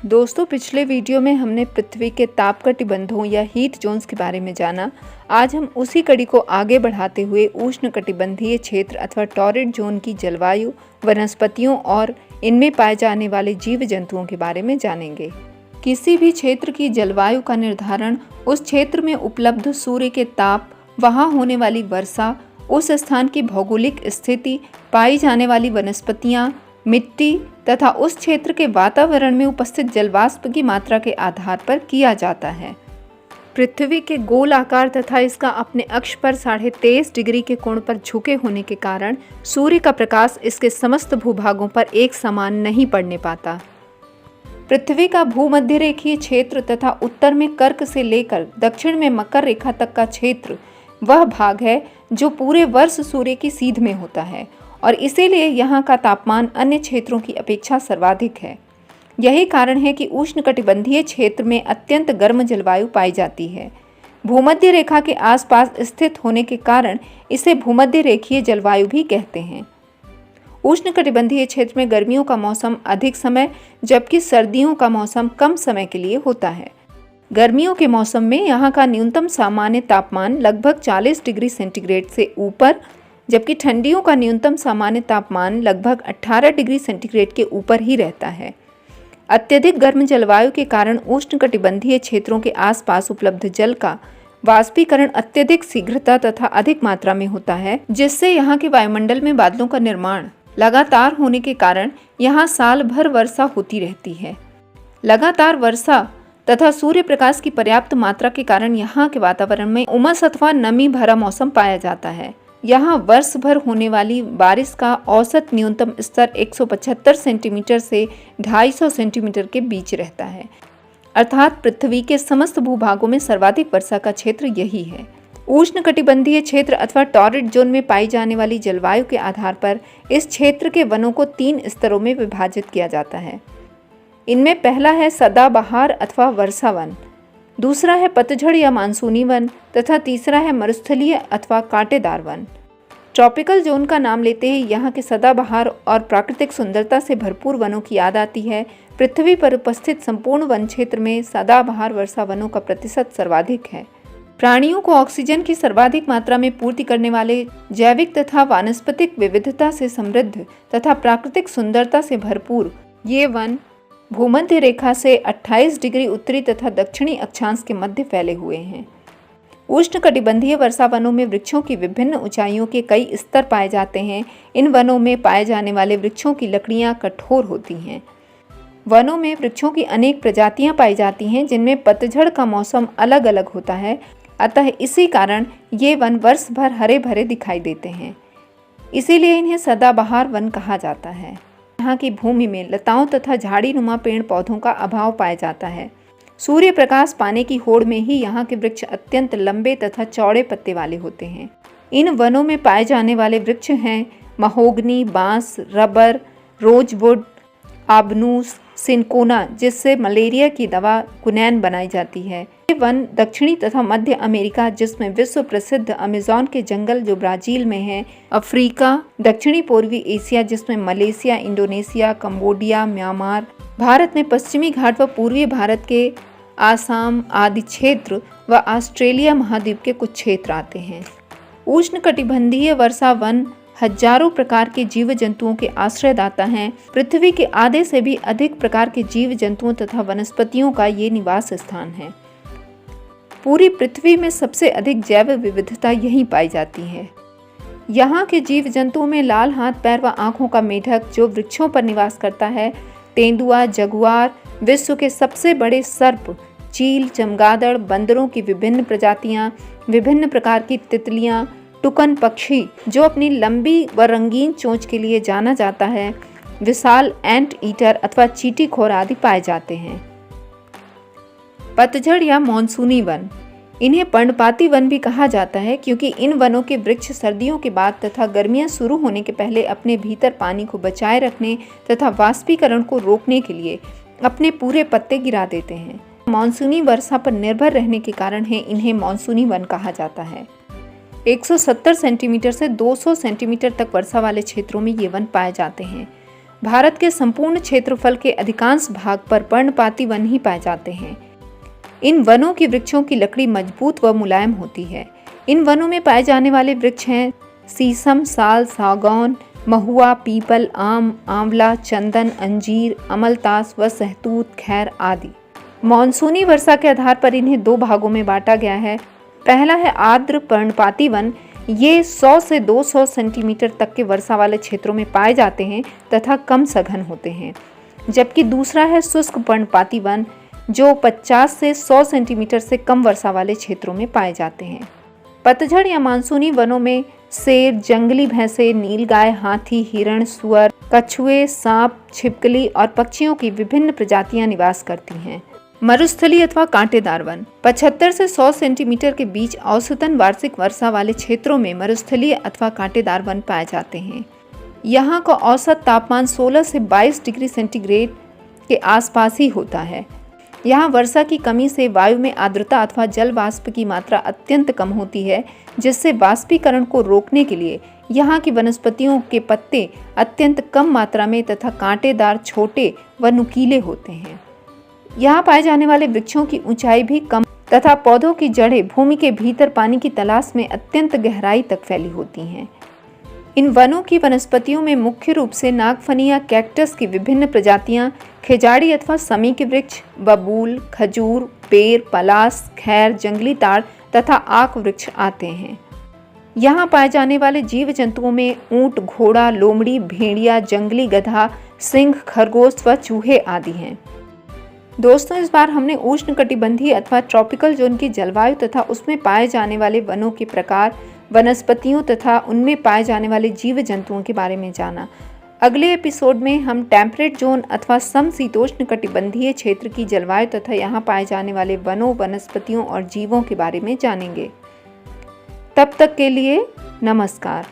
दोस्तों, पिछले वीडियो में हमने पृथ्वी के तापकटिबंधों या हीट जोन्स के बारे में जाना। आज हम उसी कड़ी को आगे बढ़ाते हुए उष्णकटिबंधीय क्षेत्र अथवा टॉरिड जोन की जलवायु, वनस्पतियों और इनमें पाए जाने वाले जीव जंतुओं के बारे में जानेंगे। किसी भी क्षेत्र की जलवायु का निर्धारण उस क्षेत्र में उपलब्ध सूर्य के ताप, वहाँ होने वाली वर्षा, उस स्थान की भौगोलिक स्थिति, पाई जाने वाली वनस्पतियाँ, मिट्टी तथा उस क्षेत्र के वातावरण में उपस्थित जलवाष्प की मात्रा के आधार पर किया जाता है। पृथ्वी के गोल आकार तथा इसका अपने अक्ष पर 23.5 डिग्री के कोण पर झुके होने के कारण सूर्य का प्रकाश इसके समस्त भूभागों पर एक समान नहीं पड़ने पाता। पृथ्वी का भूमध्य रेखीय क्षेत्र तथा उत्तर में कर्क से लेकर दक्षिण में मकर रेखा तक का क्षेत्र वह भाग है जो पूरे वर्ष सूर्य की सीध में होता है और इसीलिए यहाँ का तापमान अन्य क्षेत्रों की अपेक्षा सर्वाधिक है। यही कारण है कि उष्णकटिबंधीय क्षेत्र में अत्यंत गर्म जलवायु पाई जाती है। भूमध्य रेखा के आसपास स्थित होने के कारण इसे भूमध्य रेखीय जलवायु भी कहते हैं। उष्णकटिबंधीय क्षेत्र में गर्मियों का मौसम अधिक समय जबकि सर्दियों का मौसम कम समय के लिए होता है। गर्मियों के मौसम में यहाँ का न्यूनतम सामान्य तापमान लगभग 40 डिग्री सेंटीग्रेड से ऊपर, जबकि ठंडियों का न्यूनतम सामान्य तापमान लगभग 18 डिग्री सेंटीग्रेड के ऊपर ही रहता है। अत्यधिक गर्म जलवायु के कारण उष्णकटिबंधीय क्षेत्रों के आसपास उपलब्ध जल का वाष्पीकरण अत्यधिक शीघ्रता तथा अधिक मात्रा में होता है, जिससे यहाँ के वायुमंडल में बादलों का निर्माण लगातार होने के कारण यहाँ साल भर वर्षा होती रहती है। लगातार वर्षा तथा सूर्य प्रकाश की पर्याप्त मात्रा के कारण यहाँ के वातावरण में उमस अथवा नमी भरा मौसम पाया जाता है। यहाँ वर्ष भर होने वाली बारिश का औसत न्यूनतम स्तर 175 सेंटीमीटर से 250 सेंटीमीटर के बीच रहता है, अर्थात पृथ्वी के समस्त भूभागों में सर्वाधिक वर्षा का क्षेत्र यही है। उष्णकटिबंधीय क्षेत्र अथवा टॉरिड जोन में पाई जाने वाली जलवायु के आधार पर इस क्षेत्र के वनों को 3 स्तरों में विभाजित किया जाता है। इनमें पहला है सदाबहार अथवा वर्षा वन, दूसरा है पतझड़ या मानसूनी वन तथा तीसरा है मरुस्थलीय अथवा कांटेदार वन। ट्रॉपिकल जोन का नाम लेते ही यहाँ के सदाबहार और प्राकृतिक सुंदरता से भरपूर वनों की याद आती है। पृथ्वी पर उपस्थित संपूर्ण वन क्षेत्र में सदाबहार वर्षा वनों का प्रतिशत सर्वाधिक है। प्राणियों को ऑक्सीजन की सर्वाधिक मात्रा में पूर्ति करने वाले, जैविक तथा वानस्पतिक विविधता से समृद्ध तथा प्राकृतिक सुंदरता से भरपूर ये वन भूमध्य रेखा से 28 डिग्री उत्तरी तथा दक्षिणी अक्षांश के मध्य फैले हुए हैं। उष्णकटिबंधीय वर्षा वनों में वृक्षों की विभिन्न ऊंचाइयों के कई स्तर पाए जाते हैं। इन वनों में पाए जाने वाले वृक्षों की लकड़ियां कठोर होती हैं। वनों में वृक्षों की अनेक प्रजातियां पाई जाती हैं जिनमें पतझड़ का मौसम अलग अलग होता है, अतः इसी कारण ये वन वर्ष भर हरे भरे दिखाई देते हैं। इसीलिए इन्हें सदाबहार वन कहा जाता है। यहाँ की भूमि में लताओं तथा झाड़ी नुमा पेड़ पौधों का अभाव पाया जाता है। सूर्य प्रकाश पाने की होड़ में ही यहाँ के वृक्ष अत्यंत लंबे तथा चौड़े पत्ते वाले होते हैं। इन वनों में पाए जाने वाले वृक्ष हैं महोगनी, बांस, रबर, रोजवुड, आबनूस, सिनकोना, जिससे मलेरिया की दवा क्विनैन बनाई जाती है। ये वन दक्षिणी तथा मध्य अमेरिका, जिसमें विश्व प्रसिद्ध अमेज़न के जंगल जो ब्राजील में है, अफ्रीका, दक्षिणी पूर्वी एशिया जिसमें Malaysia, Indonesia, Cambodia, Myanmar, Bharat में पश्चिमी घाट व पूर्वी भारत के आसाम आदि क्षेत्र व ऑस्ट्रेलिया महाद्वीप के कुछ क्षेत्र आते हैं। उष्णकटिबंधीय वर्षा वन हजारों प्रकार के जीव जंतुओं के आश्रयदाता हैं। पृथ्वी के आधे से भी अधिक प्रकार के जीव जंतुओं तथा वनस्पतियों का ये निवास स्थान है। पूरी पृथ्वी में सबसे अधिक जैव विविधता यहीं पाई जाती है। यहाँ के जीव जंतुओं में लाल हाथ पैर व आँखों का मेढक जो वृक्षों पर निवास करता है, तेंदुआ, जगुआर, विश्व के सबसे बड़े सर्प, चील, चमगादड़, बंदरों की विभिन्न प्रजातियाँ, विभिन्न प्रकार की तितलियाँ, टुकन पक्षी जो अपनी लंबी व रंगीन चोंच के लिए जाना जाता है, विशाल एंट ईटर अथवा चींटीखोर आदि पाए जाते हैं। पतझड़ या मॉनसूनी वन, इन्हें पर्णपाती वन भी कहा जाता है क्योंकि इन वनों के वृक्ष सर्दियों के बाद तथा गर्मियां शुरू होने के पहले अपने भीतर पानी को बचाए रखने तथा वाष्पीकरण को रोकने के लिए अपने पूरे पत्ते गिरा देते हैं। मॉनसूनी वर्षा पर निर्भर रहने के कारण है इन्हें मॉनसूनी वन कहा जाता है। 170 सेंटीमीटर से 200 सेंटीमीटर तक वर्षा वाले क्षेत्रों में ये वन पाए जाते हैं। भारत के संपूर्ण क्षेत्रफल के अधिकांश भाग पर पर्णपाती वन ही पाए जाते हैं। इन वनों की वृक्षों की लकड़ी मजबूत व मुलायम होती है। इन वनों में पाए जाने वाले वृक्ष हैं शीशम, साल, सागौन, महुआ, पीपल, आम, आंवला, चंदन, अंजीर, अमलतास व सहतूत, खैर आदि। मॉनसूनी वर्षा के आधार पर इन्हें दो भागों में बांटा गया है। पहला है आर्द्र पर्णपाती वन। ये 100 से 200 सेंटीमीटर तक के वर्षा वाले क्षेत्रों में पाए जाते हैं तथा कम सघन होते हैं। जबकि दूसरा है शुष्क पर्णपाती वन, जो 50 से 100 सेंटीमीटर से कम वर्षा वाले क्षेत्रों में पाए जाते हैं। पतझड़ या मानसूनी वनों में शेर, जंगली भैंसे, नीलगाय, हाथी, हिरण, सुअर, कछुए, सांप, छिपकली और पक्षियों की विभिन्न प्रजातियां निवास करती हैं। मरुस्थली अथवा कांटेदार वन 75 से 100 सेंटीमीटर के बीच औसतन वार्षिक वर्षा वाले क्षेत्रों में मरुस्थलीय अथवा कांटेदार वन पाए जाते हैं। यहाँ का औसत तापमान 16 से 22 डिग्री सेंटीग्रेड के आसपास ही होता है। यहाँ वर्षा की कमी से वायु में आर्द्रता अथवा जल वाष्प की मात्रा अत्यंत कम होती है, जिससे वाष्पीकरण को रोकने के लिए यहाँ की वनस्पतियों के पत्ते अत्यंत कम मात्रा में तथा कांटेदार, छोटे व नुकीले होते हैं। यहाँ पाए जाने वाले वृक्षों की ऊंचाई भी कम तथा पौधों की जड़ें भूमि के भीतर पानी की तलाश में अत्यंत गहराई तक फैली होती हैं। इन वनों की वनस्पतियों में मुख्य रूप से नागफनी, कैक्टस की विभिन्न प्रजातियां, खेजाड़ी अथवा समी के वृक्ष, बबूल, खजूर, पेड़, पलास, खैर, जंगली ताड़ तथा आक वृक्ष आते हैं। यहाँ पाए जाने वाले जीव जंतुओं में ऊंट, घोड़ा, लोमड़ी, भेड़िया, जंगली गधा, सिंह, खरगोश व चूहे आदि हैं। दोस्तों, इस बार हमने उष्णकटिबंधीय अथवा ट्रॉपिकल जोन की जलवायु तथा उसमें पाए जाने वाले वनों के प्रकार, वनस्पतियों तथा उनमें पाए जाने वाले जीव जंतुओं के बारे में जाना। अगले एपिसोड में हम टेम्परेट जोन अथवा समशीतोष्ण कटिबंधीय क्षेत्र की जलवायु तथा यहाँ पाए जाने वाले वनों, वनस्पतियों और जीवों के बारे में जानेंगे। तब तक के लिए नमस्कार।